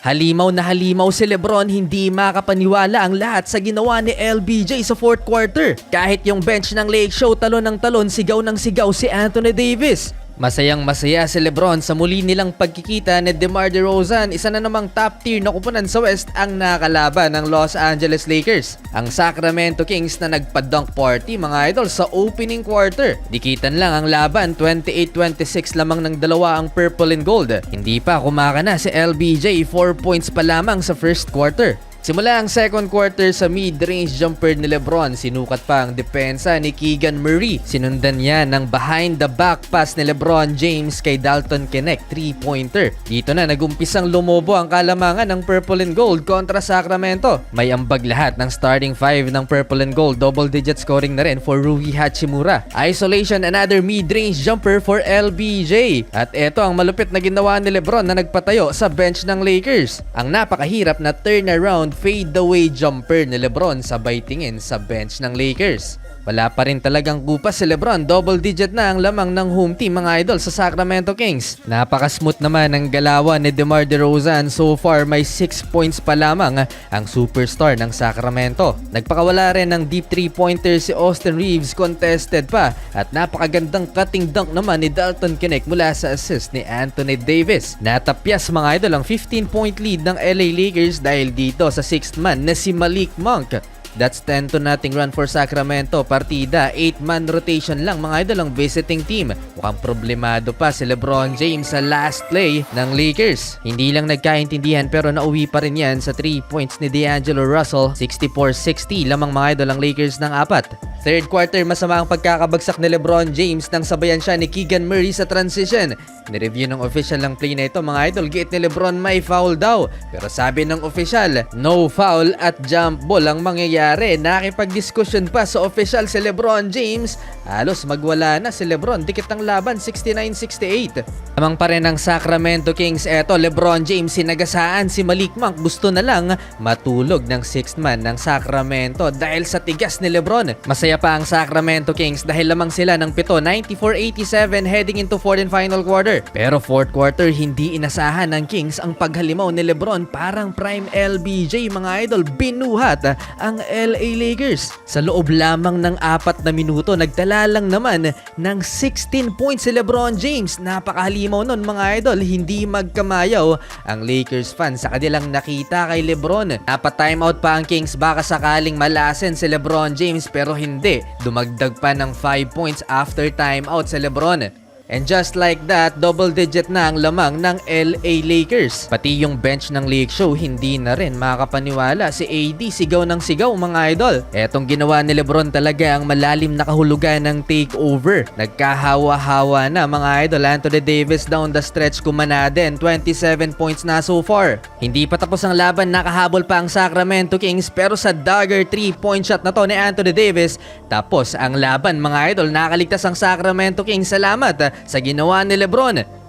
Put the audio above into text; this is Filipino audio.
Halimaw na halimaw si Lebron, hindi makapaniwala ang lahat sa ginawa ni LBJ sa fourth quarter. Kahit yung bench ng Lake Show talon ng talon, sigaw ng sigaw si Anthony Davis. Masayang masaya si Lebron sa muli nilang pagkikita ni DeMar DeRozan, isa na namang top tier na kupunan sa West ang nakalaban ng Los Angeles Lakers. Ang Sacramento Kings na nagpa-dunk party mga idol sa opening quarter. Dikitan lang ang laban, 28-26 lamang ng dalawa ang purple and gold. Hindi pa kumakana si LBJ, 4 points pa lamang sa first quarter. Simula ang second quarter sa mid-range jumper ni Lebron, sinukat pa ang depensa ni Keegan Murray. Sinundan niya ng behind-the-back pass ni Lebron James kay Dalton Knecht, 3-pointer. Dito na nagumpisang lumobo ang kalamangan ng Purple and Gold kontra Sacramento. May ambag lahat ng starting five ng Purple and Gold, double-digit scoring na rin for Rui Hachimura. Isolation, another mid-range jumper for LBJ. At eto ang malupit na ginawa ni Lebron na nagpatayo sa bench ng Lakers. Ang napakahirap na turnaround fade-away jumper ni Lebron sabay tingin sa bench ng Lakers. Wala pa rin talagang kupas si Lebron, double-digit na ang lamang ng home team mga idol sa Sacramento Kings. Napaka-smooth naman ang galawan ni DeMar DeRozan, so far may 6 points pa lamang ang superstar ng Sacramento. Nagpakawala rin ng deep 3-pointer si Austin Reeves, contested pa, at napakagandang cutting dunk naman ni Dalton Knecht mula sa assist ni Anthony Davis. Natapyas mga idol ang 15-point lead ng LA Lakers dahil dito sa 6th man na si Malik Monk. That's 10-0 run for Sacramento. Partida, 8-man rotation lang mga idol ang visiting team. Mukhang problemado pa si LeBron James sa last play ng Lakers. Hindi lang nagkaintindihan pero nauwi pa rin yan sa 3 points ni D'Angelo Russell. 64-60 lamang mga idol ang Lakers ng 4. Third quarter, masama ang pagkakabagsak ni LeBron James nang sabayan siya ni Keegan Murray sa transition. Nireview ng official ng play na ito mga idol, giit ni LeBron may foul daw. Pero sabi ng official, no foul at jump ball ang mangyayari. Nakipag-discussion pa sa official si LeBron James. Halos magwala na si LeBron, dikit ang laban, 69-68. Lamang pa rin ang Sacramento Kings. Eto, LeBron James sinagasaan si Malik Monk. Gusto na lang matulog ng 6th man ng Sacramento dahil sa tigas ni LeBron. Masaya pa ang Sacramento Kings dahil lamang sila ng 7, 94-87 heading into fourth and final quarter. Pero fourth quarter, hindi inasahan ng Kings ang paghalimaw ni LeBron. Parang prime LBJ mga idol, binuhat ang LA Lakers. Sa loob lamang ng 4 na minuto, nagtala lang naman ng 16 points si LeBron James. Napakahalimaw nun mga idol, hindi magkamayaw ang Lakers fans sa kanilang nakita kay LeBron. Napa-timeout pa ang Kings, baka sakaling malasen si LeBron James pero hindi. Dumagdag pa ng 5 points after timeout si LeBron. And just like that, double-digit na ang lamang ng LA Lakers. Pati yung bench ng Lake Show, hindi na rin makapaniwala. Si AD, sigaw ng sigaw mga idol. Etong ginawa ni LeBron talaga ang malalim na kahulugan ng takeover. Nagkahawa-hawa na mga idol. Anthony Davis down the stretch kumana din. 27 points na so far. Hindi pa tapos ang laban, nakahabol pa ang Sacramento Kings. Pero sa dagger 3-point shot na to ni Anthony Davis, tapos ang laban mga idol. Nakaligtas ang Sacramento Kings. Salamat sa ginawa ni LeBron.